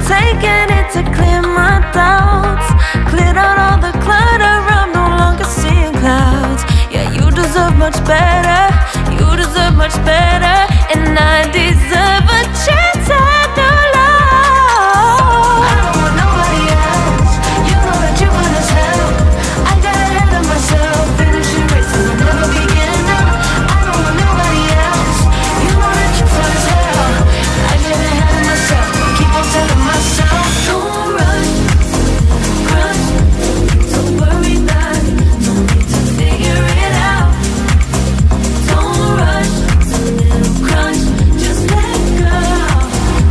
taking it to clear my doubts. Cleared out all the clutter, I'm no longer seeing clouds. Yeah, you deserve much better. You deserve much better. And I deserve a chance at new love. I don't want nobody else. You know that you want as hell. I got ahead of myself. Finishing races will never begin now. I don't want nobody else. You know that you fun as hell. I get ahead of myself. Keep on telling myself, don't rush, crush. Don't worry about it. Don't need to figure it out. Don't rush, it's a little crush. Just let go.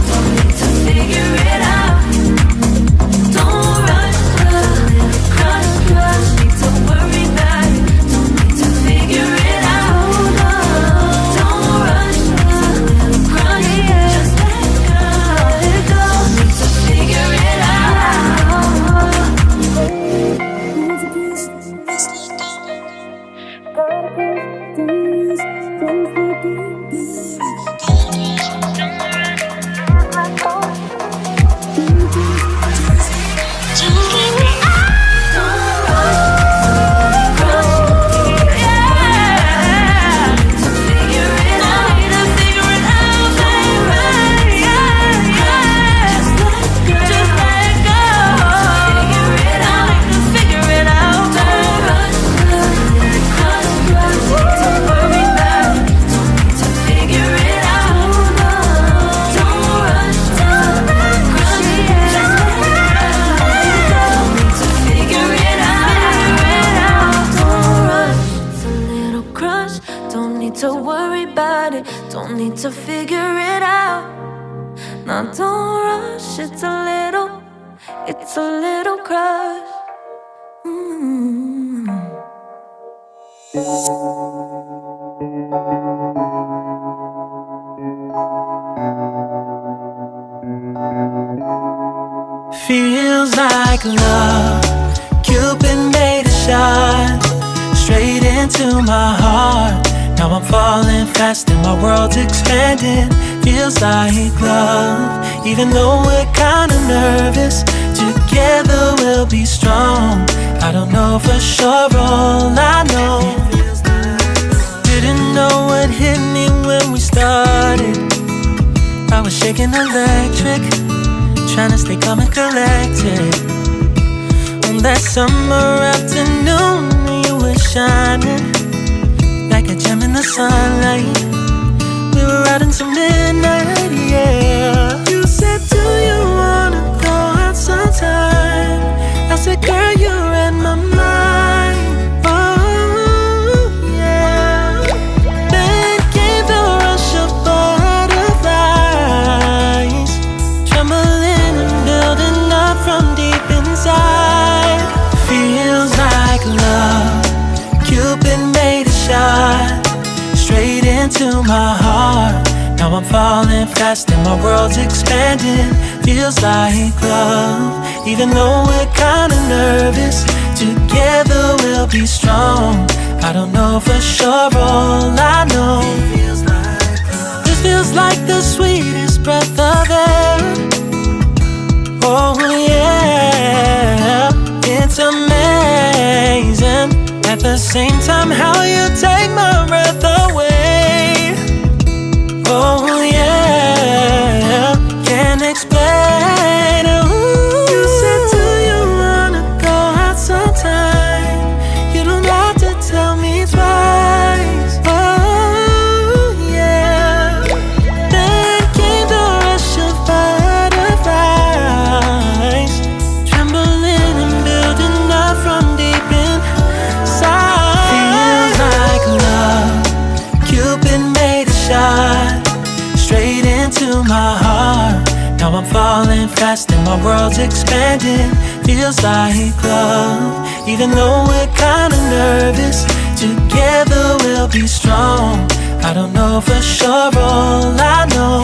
Don't need to figure it out. Don't rush, a little crush. Need to worry about it. Don't need to figure it out. Don't rush, a little crush. Just let go. Don't need to figure it to figure it out. Now don't rush, it's a little crush. Feels like love. Cupid made a shot straight into my heart. Now I'm falling fast and my world's expanding. Feels like love. Even though we're kinda nervous, together we'll be strong. I don't know for sure, all I know. Didn't know what hit me when we started. I was shaking electric, trying to stay calm and collected. On that summer afternoon, you were shining like a gem in the sunlight. We were out until midnight, yeah. You said, do you wanna go out sometime? I said, girl, you read my mind. Oh, yeah. Then came the rush of butterflies, trembling and building up from deep inside. Feels like love. Cupid made a shot straight into my heart. Now I'm falling fast and my world's expanding. Feels like love. Even though we're kinda nervous, together we'll be strong. I don't know for sure, all I know. This feels like the sweetest breath of air. Oh yeah, it's amazing. At the same time, how you take my breath away. Oh yeah, can't explain. Ooh. You said, do you wanna go out sometime? You don't have to tell me twice. Oh yeah. Then came the rush of butterflies, trembling and building up from deep inside. Feels like love. Cupid made a shot straight into my heart. Now I'm falling fast and my world's expanding. Feels like love. Even though we're kinda nervous, together we'll be strong. I don't know for sure, all I know.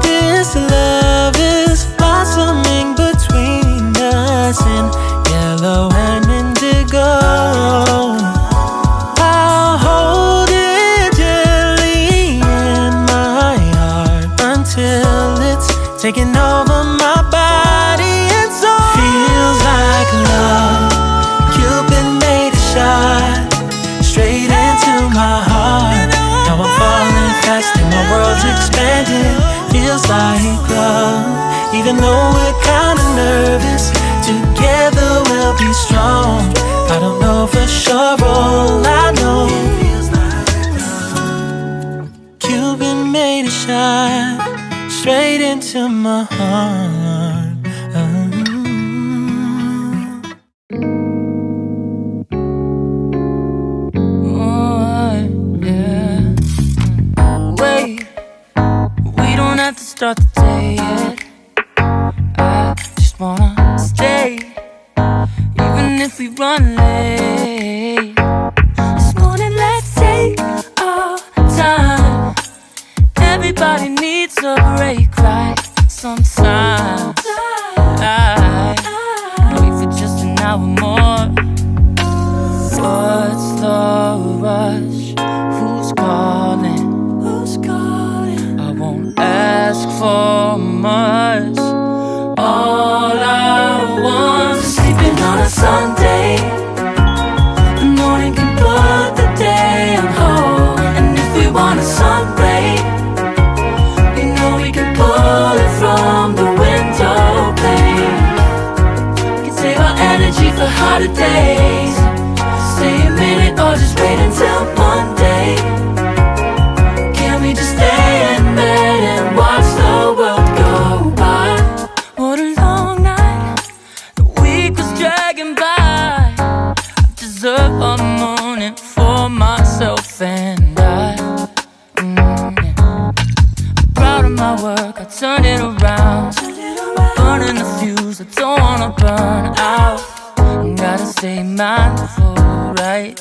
This love is blossoming between us in yellow and indigo. I'll hold it gently in my heart until it's taking over my body and soul. Feels like love. Cupid made a shot straight into my heart. Now I'm falling fast and my world's expanding. Feels like love. Even though we're kinda nervous, together we'll be strong. I don't know for sure, all I know it feels like love. Cupid made a shot straight into my heart. To start the day yet. I just wanna stay, even if we run late. This morning, let's take our time. Everybody needs a break, right? Sometimes I wait for just an hour more. What's the rush? Who's calling? I won't ask for much. All I want is sleeping on a Sunday. The morning can put the day on hold. And if we want a sun ray, we know we can pull it from the window pane. We can save our energy for harder days. Stay a minute or just wait until Monday. Can we just stay in bed and watch the world go by? What a long night, the week was dragging by. I deserve a morning for myself and I. I'm proud of my work, I turned it around. Burning the fuse, I don't wanna burn out. Gotta stay mindful, right?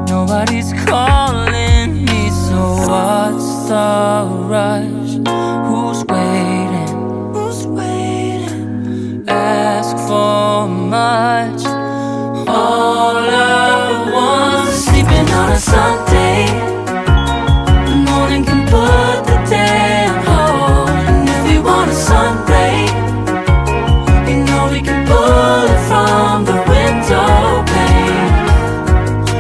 Nobody's calling me, so what's the rush? Who's waiting? Ask for much. All I want is sleeping on a Sunday. The morning can put the day on hold. And if we want a sun ray, we know we can pull it from the window pane.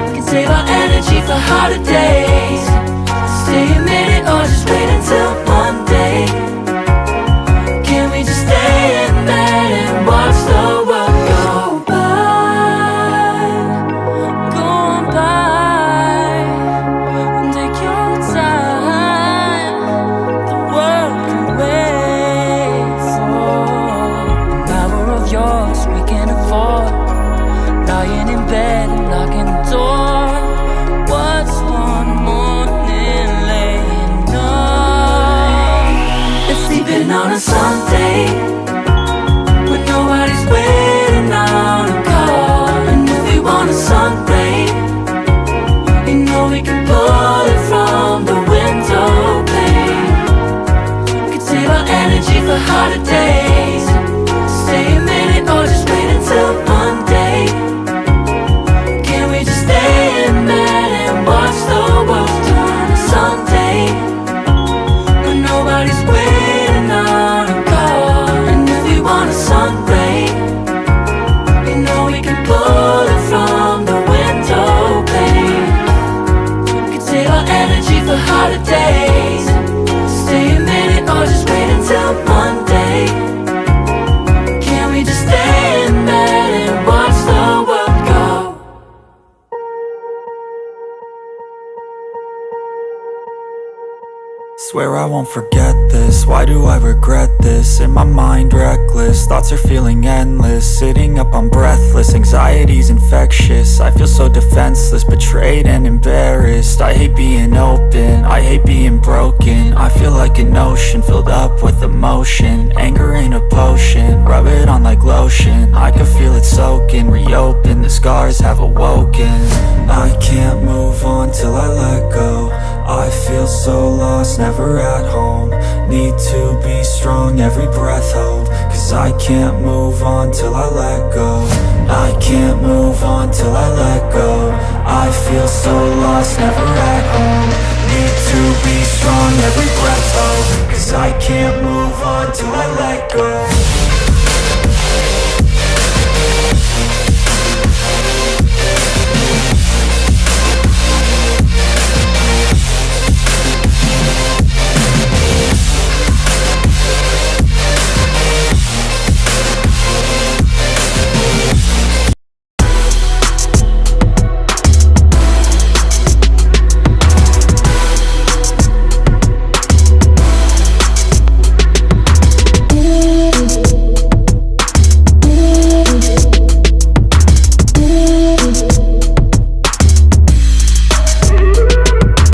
We can save our energy for harder days. Stay a minute or just wait until Monday. Can we just stay in bed and watch the world go by? Go on by and take your time. The world can wait for an hour of yours we can afford. Lying in bed and locking the door. What's one morning laying up? It's sleeping on a Sunday when nobody's waiting on a call. And if we want a sun ray, we know we can pull it from the window pane. We can save our energy for harder days. Stay a minute or just wait until Monday. Can we just stay in bed and watch the world turn to Sunday when nobody's waiting on a call? And if we want a sun ray, we know we can pull it from the window pane. We can save our energy for harder days. Stay a minute or just wait until Monday. Can we just stay in bed and watch the world go? Swear I won't forget this, why do I regret this? In my mind reckless, thoughts are feeling endless. Sitting up I'm breathless, anxiety's infectious. I feel so defenseless, betrayed and embarrassed. I hate being open, I hate being broken. I feel like an ocean filled up with emotion. Anger ain't a potion, rub it on like lotion. I can feel it soaking, reopen, the scars have awoken. I can't move on till I let go. I feel so lost, never at home. Need to be strong, every breath hold. Cause I can't move on till I let go. I can't move on till I let go. I feel so lost, never at home. Need to be strong, every breath hold. Cause I can't move on till I let go.